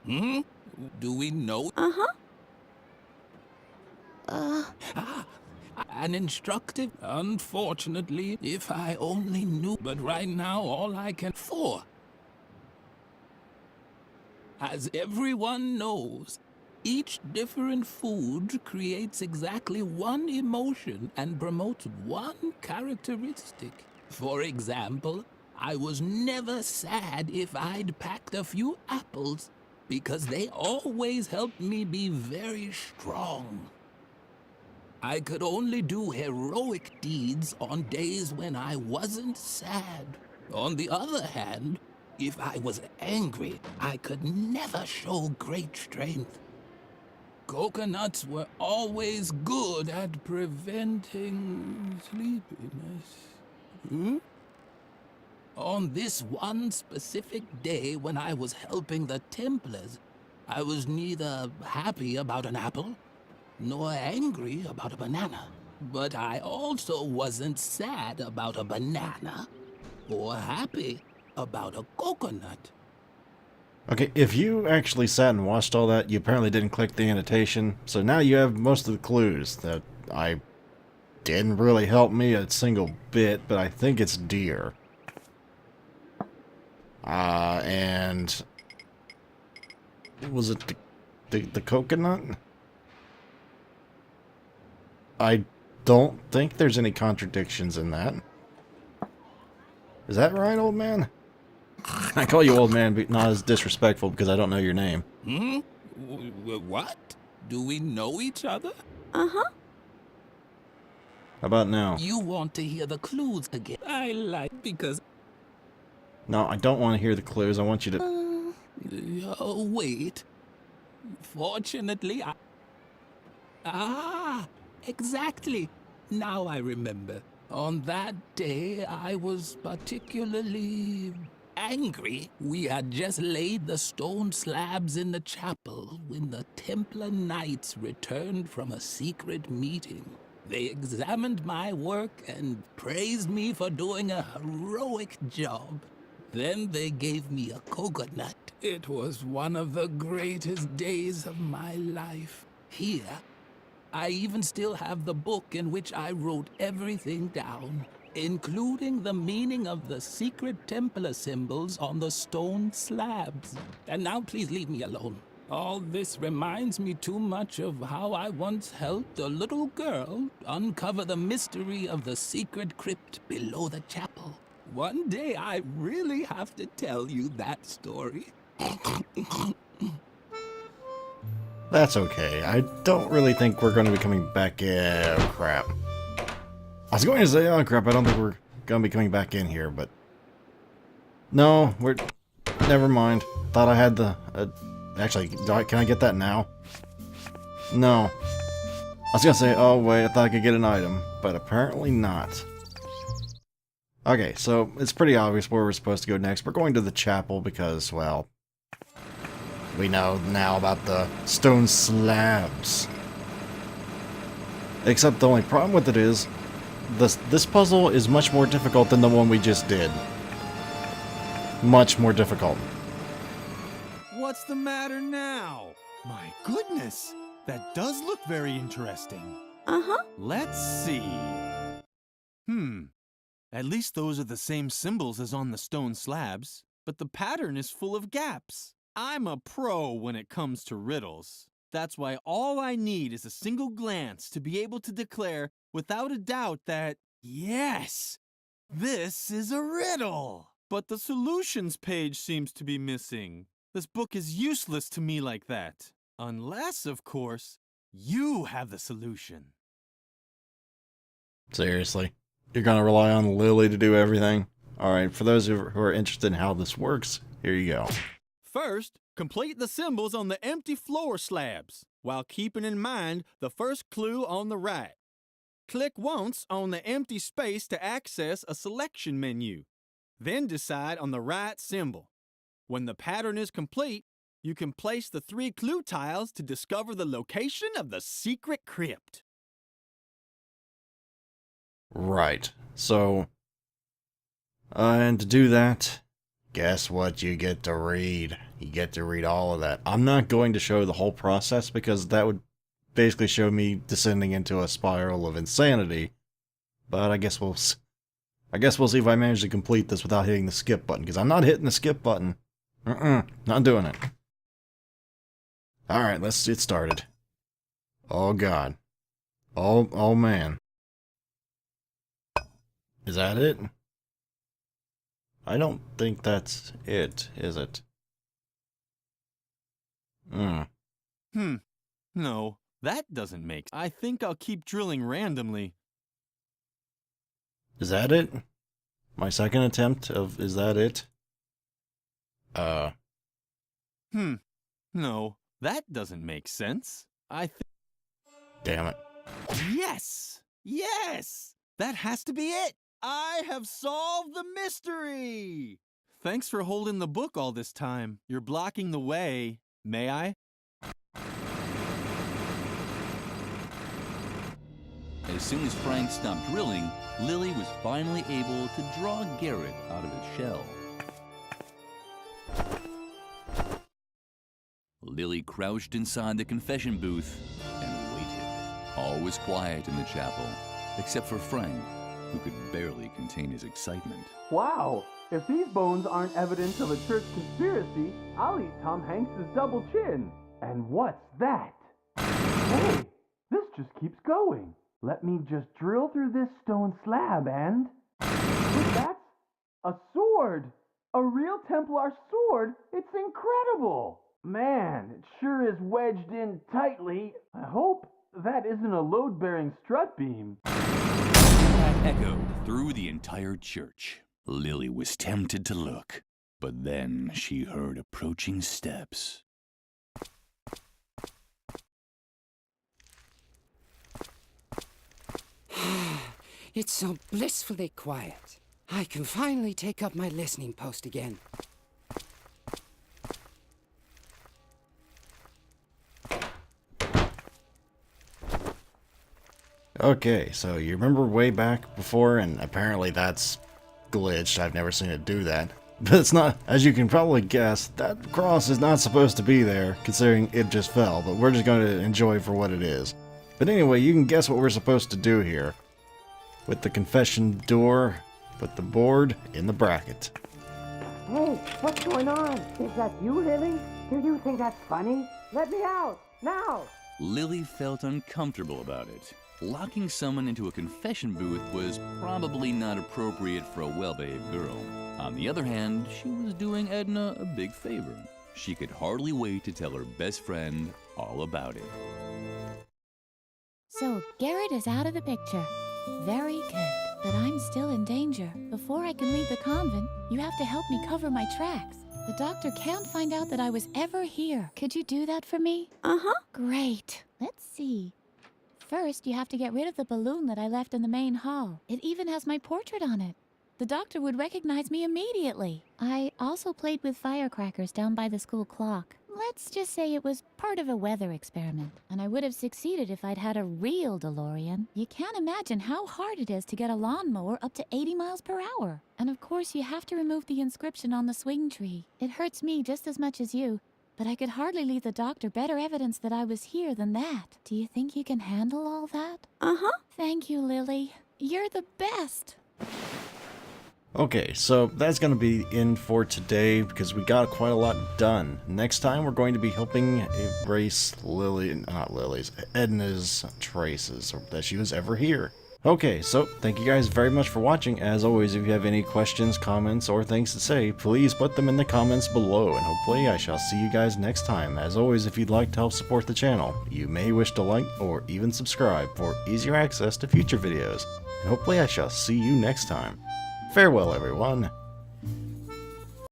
Hmm? Do we know? Uh-huh. Ah, an instructive. Unfortunately, if I only knew. But right now, all I can. For. As everyone knows, each different food creates exactly one emotion and promotes one characteristic. For example, I was never sad if I'd packed a few apples because they always helped me be very strong. I could only do heroic deeds on days when I wasn't sad. On the other hand, if I was angry, I could never show great strength. Coconuts were always good at preventing sleepiness. Hmm? On this one specific day when I was helping the Templars, I was neither happy about an apple nor angry about a banana. But I also wasn't sad about a banana or happy about a coconut. Okay, if you actually sat and watched all that, you apparently didn't click the annotation, so now you have most of the clues that I didn't really help me a single bit, but I think it's deer. And was it the coconut? I don't think there's any contradictions in that. Is that right, old man? I call you old man, but not as disrespectful because I don't know your name. Hmm? What? Do we know each other? Uh-huh. How about now? You want to hear the clues again? I like because. No, I don't want to hear the clues. I want you to... Wait. Fortunately, I. Ah, exactly. Now I remember. On that day, I was particularly angry. We had just laid the stone slabs in the chapel when the Templar Knights returned from a secret meeting. They examined my work and praised me for doing a heroic job. Then they gave me a coconut. It was one of the greatest days of my life. Here, I even still have the book in which I wrote everything down, including the meaning of the secret Templar symbols on the stone slabs. And now please leave me alone. All this reminds me too much of how I once helped a little girl uncover the mystery of the secret crypt below the chapel. One day I really have to tell you that story. That's okay. I don't really think we're going to be coming back in... Oh, crap. I was going to say, oh, crap, I don't think we're going to be coming back in here, but... No, we're... Never mind. Thought I had the... Actually, can I get that now? No. I was going to say, oh, wait, I thought I could get an item, but apparently not. Okay, so it's pretty obvious where we're supposed to go next. We're going to the chapel because, well... We know now about the stone slabs. Except the only problem with it is, this puzzle is much more difficult than the one we just did. Much more difficult. What's the matter now? My goodness, that does look very interesting. Uh-huh. Let's see. At least those are the same symbols as on the stone slabs, but the pattern is full of gaps. I'm a pro when it comes to riddles. That's why all I need is a single glance to be able to declare without a doubt that, yes, this is a riddle. But the solutions page seems to be missing. This book is useless to me like that. Unless, of course, you have the solution. Seriously. You're gonna rely on Lilly to do everything? Alright, for those who are interested in how this works, here you go. First, complete the symbols on the empty floor slabs, while keeping in mind the first clue on the right. Click once on the empty space to access a selection menu. Then decide on the right symbol. When the pattern is complete, you can place the 3 clue tiles to discover the location of the secret crypt. Right. So, and to do that, Guess what you get to read? You get to read all of that. I'm not going to show the whole process because that would basically show me descending into a spiral of insanity. But I guess we'll see if I manage to complete this without hitting the skip button, because I'm not hitting the skip button. Not doing it. Alright, let's get started. Oh god. Oh man. Is that it? I don't think that's it, is it? No, that doesn't make. I think I'll keep drilling randomly. Is that it? My second attempt of, is that it? No, that doesn't make sense. Damn it. Yes! Yes! That has to be it! I have solved the mystery! Thanks for holding the book all this time. You're blocking the way. May I? As soon as Frank stopped drilling, Lilly was finally able to draw Garrett out of his shell. Lilly crouched inside the confession booth and waited. All was quiet in the chapel, except for Frank, who could barely contain his excitement. Wow! If these bones aren't evidence of a church conspiracy, I'll eat Tom Hanks' double chin. And what's that? Hey! This just keeps going. Let me just drill through this stone slab and... Look, that's a sword! A real Templar sword! It's incredible! Man, it sure is wedged in tightly. I hope that isn't a load-bearing strut beam. That echoed through the entire church. Lilly was tempted to look, but then she heard approaching steps. It's so blissfully quiet. I can finally take up my listening post again. Okay, so you remember way back before, and apparently that's glitched. I've never seen it do that. But it's not, as you can probably guess, that cross is not supposed to be there, considering it just fell, but we're just going to enjoy it for what it is. But anyway, you can guess what we're supposed to do here. With the confession door, put the board in the bracket. Hey, what's going on? Is that you, Lily? Do you think that's funny? Let me out, now! Lilly felt uncomfortable about it. Locking someone into a confession booth was probably not appropriate for a well-behaved girl. On the other hand, she was doing Edna a big favor. She could hardly wait to tell her best friend all about it. So Garrett is out of the picture. Very good. But I'm still in danger. Before I can leave the convent, you have to help me cover my tracks. The doctor can't find out that I was ever here. Could you do that for me? Uh-huh. Great. Let's see. First, you have to get rid of the balloon that I left in the main hall. It even has my portrait on it. The doctor would recognize me immediately. I also played with firecrackers down by the school clock. Let's just say it was part of a weather experiment, and I would have succeeded if I'd had a real DeLorean. You can't imagine how hard it is to get a lawnmower up to 80 miles per hour. And of course, you have to remove the inscription on the swing tree. It hurts me just as much as you, but I could hardly leave the doctor better evidence that I was here than that. Do you think you can handle all that? Uh-huh. Thank you, Lilly. You're the best. Okay, so that's going to be in for today because we got quite a lot done. Next time we're going to be helping erase Edna's traces, or that she was ever here. Okay, so thank you guys very much for watching. As always, if you have any questions, comments, or things to say, please put them in the comments below, and hopefully I shall see you guys next time. As always, if you'd like to help support the channel, you may wish to like or even subscribe for easier access to future videos. And hopefully I shall see you next time. Farewell, everyone.